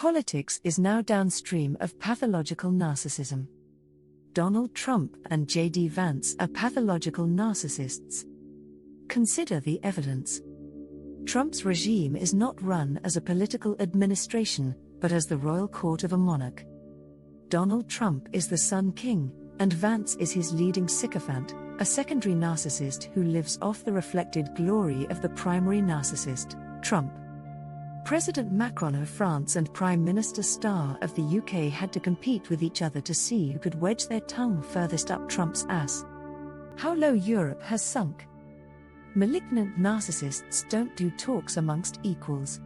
Politics is now downstream of pathological narcissism. Donald Trump and J.D. Vance are pathological narcissists. Consider the evidence. Trump's regime is not run as a political administration, but as the royal court of a monarch. Donald Trump is the Sun King, and Vance is his leading sycophant, a secondary narcissist who lives off the reflected glory of the primary narcissist, Trump. President Macron of France and Prime Minister Starr of the UK had to compete with each other to see who could wedge their tongue furthest up Trump's ass. How low Europe has sunk. Malignant narcissists don't do talks amongst equals.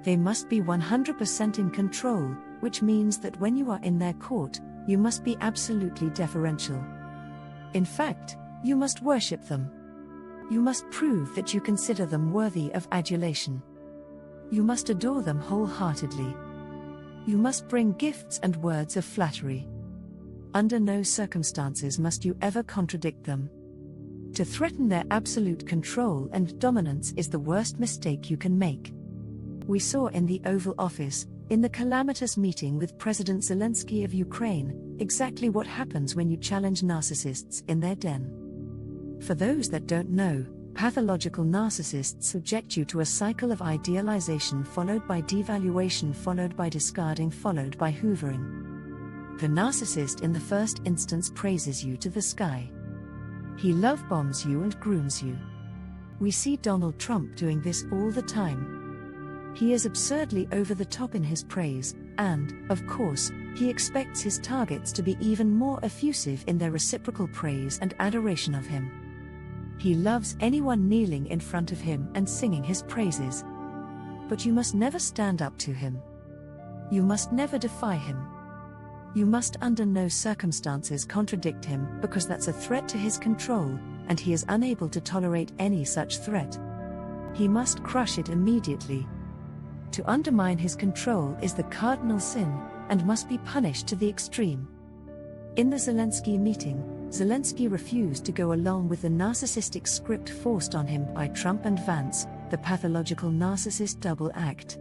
They must be 100% in control, which means that when you are in their court, you must be absolutely deferential. In fact, you must worship them. You must prove that you consider them worthy of adulation. You must adore them wholeheartedly. You must bring gifts and words of flattery. Under no circumstances must you ever contradict them. To threaten their absolute control and dominance is the worst mistake you can make. We saw in the Oval Office, in the calamitous meeting with President Zelensky of Ukraine, exactly what happens when you challenge narcissists in their den. For those that don't know, pathological narcissists subject you to a cycle of idealization followed by devaluation followed by discarding followed by hoovering. The narcissist in the first instance praises you to the sky. He love bombs you and grooms you. We see Donald Trump doing this all the time. He is absurdly over the top in his praise, and, of course, he expects his targets to be even more effusive in their reciprocal praise and adoration of him. He loves anyone kneeling in front of him and singing his praises. But you must never stand up to him. You must never defy him. You must under no circumstances contradict him, because that's a threat to his control, and he is unable to tolerate any such threat. He must crush it immediately. To undermine his control is the cardinal sin, and must be punished to the extreme. In the Zelensky meeting, Zelensky refused to go along with the narcissistic script forced on him by Trump and Vance, the pathological narcissist double act.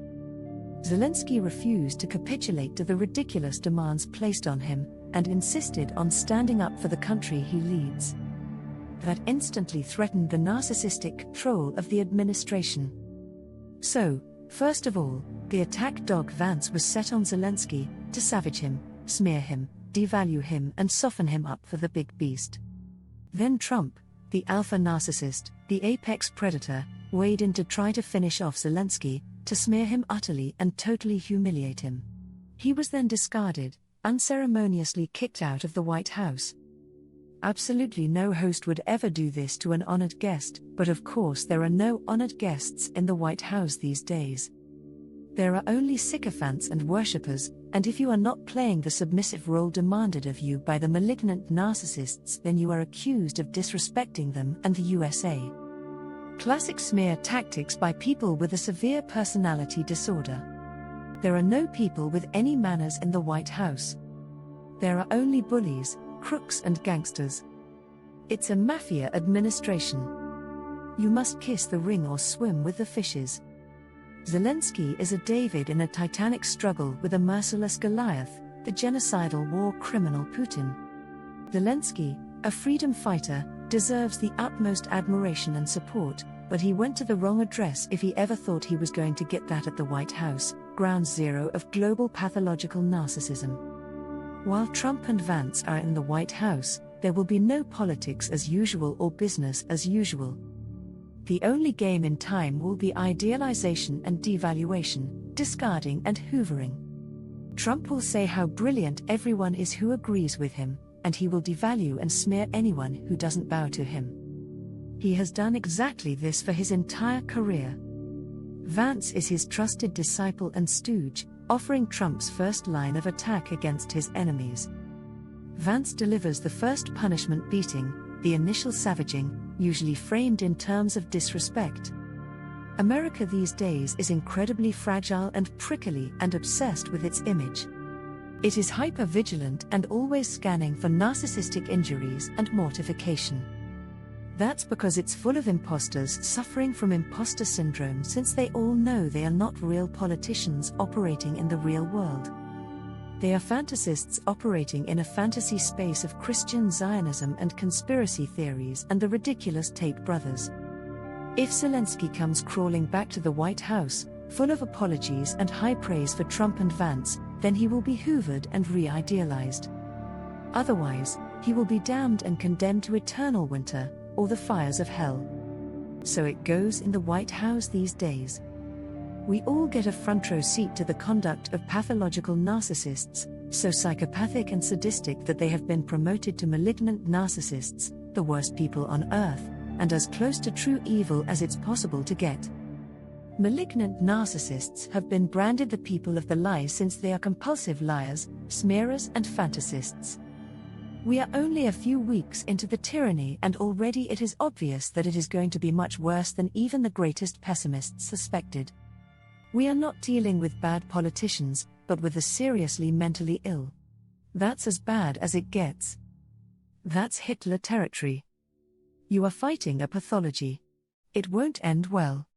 Zelensky refused to capitulate to the ridiculous demands placed on him, and insisted on standing up for the country he leads. That instantly threatened the narcissistic control of the administration. So, first of all, the attack dog Vance was set on Zelensky, to savage him, smear him, devalue him and soften him up for the big beast. Then Trump, the alpha narcissist, the apex predator, weighed in to try to finish off Zelensky, to smear him utterly and totally humiliate him. He was then discarded, unceremoniously kicked out of the White House. Absolutely no host would ever do this to an honored guest, but of course there are no honored guests in the White House these days. There are only sycophants and worshippers, and if you are not playing the submissive role demanded of you by the malignant narcissists, then you are accused of disrespecting them and the USA. Classic smear tactics by people with a severe personality disorder. There are no people with any manners in the White House. There are only bullies, crooks and gangsters. It's a mafia administration. You must kiss the ring or swim with the fishes. Zelensky is a David in a titanic struggle with a merciless Goliath, the genocidal war criminal Putin. Zelensky, a freedom fighter, deserves the utmost admiration and support, but he went to the wrong address if he ever thought he was going to get that at the White House, ground zero of global pathological narcissism. While Trump and Vance are in the White House, there will be no politics as usual or business as usual. The only game in time will be idealization and devaluation, discarding and hoovering. Trump will say how brilliant everyone is who agrees with him, and he will devalue and smear anyone who doesn't bow to him. He has done exactly this for his entire career. Vance is his trusted disciple and stooge, offering Trump's first line of attack against his enemies. Vance delivers the first punishment beating, the initial savaging, usually framed in terms of disrespect. America these days is incredibly fragile and prickly and obsessed with its image. It is hyper-vigilant and always scanning for narcissistic injuries and mortification. That's because it's full of imposters suffering from imposter syndrome, since they all know they are not real politicians operating in the real world. They are fantasists operating in a fantasy space of Christian Zionism and conspiracy theories and the ridiculous Tate brothers. If Zelensky comes crawling back to the White House, full of apologies and high praise for Trump and Vance, then he will be hoovered and re-idealized. Otherwise, he will be damned and condemned to eternal winter, or the fires of hell. So it goes in the White House these days. We all get a front row seat to the conduct of pathological narcissists, so psychopathic and sadistic that they have been promoted to malignant narcissists, the worst people on earth, and as close to true evil as it's possible to get. Malignant narcissists have been branded the people of the lie since they are compulsive liars, smearers and fantasists. We are only a few weeks into the tyranny, and already it is obvious that it is going to be much worse than even the greatest pessimists suspected. We are not dealing with bad politicians, but with the seriously mentally ill. That's as bad as it gets. That's Hitler territory. You are fighting a pathology. It won't end well.